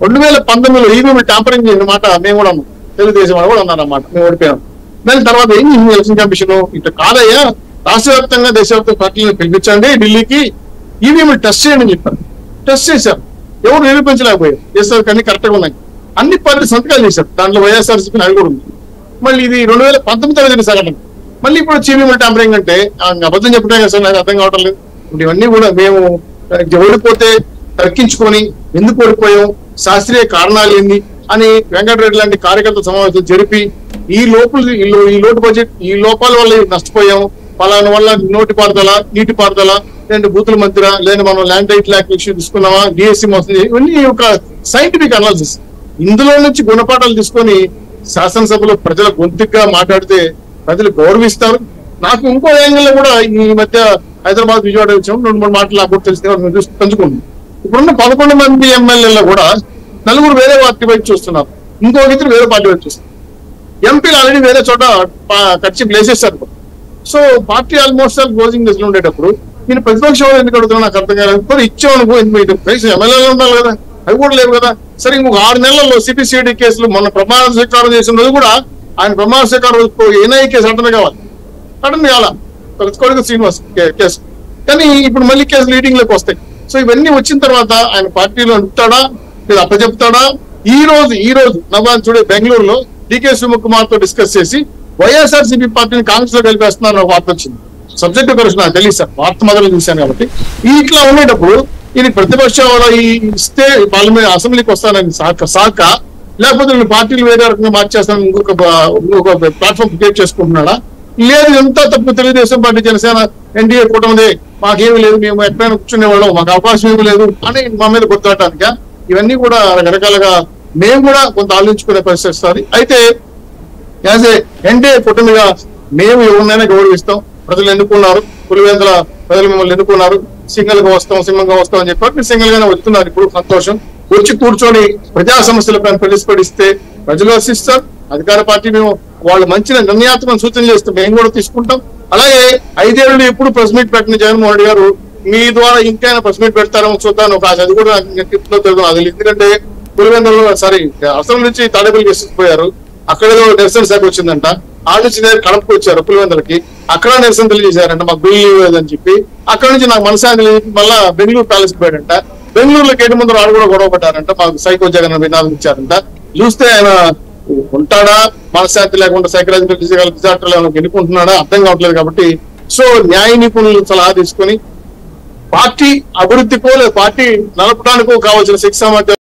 2019లో EVM tampering చేసిన మాట మేము కూడా అన్నాం, తెలుగుదేశం వాళ్ళు కూడా అన్నారన్నమాట, మేము ఓడిపోయాం. దాని తర్వాత ఏం చేసింది ఎలక్షన్ కమిషన్, ఇట్లా కాదయ్యా రాష్ట్ర వ్యాప్తంగా దేశవ్యాప్తంగా పార్టీలను పిలిపించండి, ఢిల్లీకి ఈవీఎం టెస్ట్ చేయండి అని చెప్పారు. టెస్ట్ చేశారు, ఎవరు నిరూపించలేకపోయారు, చేస్తారు అన్ని కరెక్ట్గా ఉన్నాయి. అన్ని పార్టీ సంతకాలు చేశారు, దాంట్లో వైఎస్ఆర్సీపీ అది కూడా ఉంది. మళ్ళీ ఇది 2019 జరిగిన సంఘటన. మళ్ళీ ఇప్పుడు ఈవీఎం ట్యాంపరింగ్ అంటే అబద్ధం చెప్పడం కదా సార్, నాకు అర్థం కావటం లేదు. ఇవన్నీ కూడా మేము ఓడిపోతే తర్కించుకొని ఎందుకు ఓడిపోయాం, శాస్త్రీయ కారణాలు ఏంది అని వెంకటరెడ్డి లాంటి కార్యకర్త సమావేశం జరిపి ఈ లోటు బడ్జెట్ ఈ లోపాల వల్ల నష్టపోయాం, పలానా వల్ల నీటి పారుదల లేదంటే బూతుల మధ్య లేదా మనం ల్యాండ్ రైట్ ల్యాక్ విషయం తీసుకున్నామా, డిఎస్సి మోసం, ఇవన్నీ ఒక సైంటిఫిక్ అనాలిసిస్. ఇందులో నుంచి గుణపాఠాలు తీసుకొని శాసనసభలో ప్రజల గొంతుగా మాట్లాడితే ప్రజలు గౌరవిస్తారు. నాకు ఇంకో యాంగిల్లో కూడా ఈ మధ్య హైదరాబాద్ విజయవాడ వచ్చాము, 2-3 మాటలు నాకు కూడా తెలిసిన పెంచుకుంది. ఇప్పుడున్న 11 మంది ఎమ్మెల్యేలు కూడా 4 వేరే పార్టీ వైపు చూస్తున్నారు, ఇంకొక ఇద్దరు వేరే పార్టీ వైపు చూస్తున్నారు. ఎంపీలు ఆల్రెడీ వేరే చోట ఖర్చు వేసేస్తారు. సో పార్టీ ఆల్మోస్ట్ క్లోజింగ్ దశలో ఉండేటప్పుడు నేను ప్రతిపక్షం ఎందుకు అడుగుతున్నా నాకు అర్థం కాలేదు. ఇచ్చామనుకో ఎమ్మెల్యేలు ఉండాలి కదా, అవి కూడా లేవు కదా. సరే ఇంకొక 6 నెలల్లో సిపిసిఐడి కేసులు మొన్న ప్రమాణ స్వీకారం చేసిన రోజు కూడా ఆయన ప్రమాణ స్వీకారం ఎన్ఐ కేసు అటెండ్ కావాలి కొడుకు శ్రీనివాస్ కేసు, కానీ ఇప్పుడు మళ్ళీ కేసు లీడింగ్ లోకి వస్తాయి. సో ఇవన్నీ వచ్చిన తర్వాత ఆయన పార్టీలో ఉంటాడా లేదా అప్పచెప్తాడా? ఈ రోజు నవ్వాన్ చూడే బెంగళూరులో డికే శివకుమార్ తో డిస్కస్ చేసి వైఎస్ఆర్సీపీ పార్టీని కాంగ్రెస్ లో కలిపేస్తున్నారు వార్త వచ్చింది. సబ్జెక్ట్ గురించి నాకు తెలియదు సార్, వార్త మొదలు చూశాను కాబట్టి. ఇట్లా ఉండేటప్పుడు ఇది ప్రతిపక్ష ఇస్తే పార్లమెంట్ అసెంబ్లీకి వస్తానని సాక లేకపోతే నేను పార్టీలు వేరే రకంగా మార్చేస్తాను ఇంకొక ప్లాట్ఫామ్ క్రియేట్ చేసుకుంటున్నాడా? లేదు, ఎంత తప్పు తెలుగుదేశం పార్టీ జనసేన ఎన్డీఏ కూటమిదే, మాకేమీ లేదు, మేము ఎక్కడైనా కూర్చునేవాళ్ళం, మాకు అవకాశం ఏమీ లేదు అని మా మీద గుర్తుపట్టడానికి ఇవన్నీ కూడా రకరకాలుగా మేము కూడా కొంత ఆలోచించుకునే పరిస్థితి వస్తుంది. అయితే యాజ్ ఏ ఎన్డీఏ కూటమిగా మేము ఎవరినైనా గౌరవిస్తాం. ప్రజలు ఎన్నుకున్నారు, పులివెందుల ప్రజలు మిమ్మల్ని ఎన్నుకున్నారు, సింగిల్గా వస్తాం అని చెప్పారు. మీరు సింగిల్ గానే వస్తున్నారు, ఇప్పుడు సంతోషం. వచ్చి కూర్చొని ప్రజా సమస్యలపైన ప్రతిస్పందిస్తే ప్రజలు హర్షిస్తారు. అధికార పార్టీ మేము వాళ్ళు మంచి నిర్ణయాత్మక సూచనలు చేస్తే మేము కూడా తీసుకుంటాం. అలాగే 5 ఏళ్ళు ఎప్పుడు ప్రెస్ మీట్ పెట్టిన జగన్మోహన్ రెడ్డి గారు మీ ద్వారా ఇంకైనా ప్రెస్ మీట్ పెడతారో చూద్దాను ఒక ఆశ, అది కూడా తెలుగు. అది ఎందుకంటే పులివెందులలో అసలు నుంచి తాడేపల్లికి వేసుకుపోయారు, అక్కడేదో నిరసన శాఖ వచ్చిందంట, ఆ నుంచి కడపకు వచ్చారు పులివెందులకి, అక్కడ నిరసన తెలియజేశారంట మాకు బిల్లు లేదని చెప్పి. అక్కడ నుంచి నాకు మనశాంతి మళ్ళా బెంగళూరు ప్యాలెస్ పోయాడంట, బెంగళూరులో గేటు ముందు వాళ్ళు కూడా గొడవ పడ్డారంట, మాకు సైకో జగన్ వినాదం ఇచ్చారంట. చూస్తే ఆయన ఉంటాడా, మనశ్శాంతి లేకుండా సైకలాజికల్ డిజార్డర్లు ఎన్నుకుంటున్నాడా అర్థం కావట్లేదు. కాబట్టి సో న్యాయ నిపుణులు సలహా తీసుకొని పార్టీ అభివృద్ధికో లేదా పార్టీ నడపడానికో కావాల్సిన శిక్ష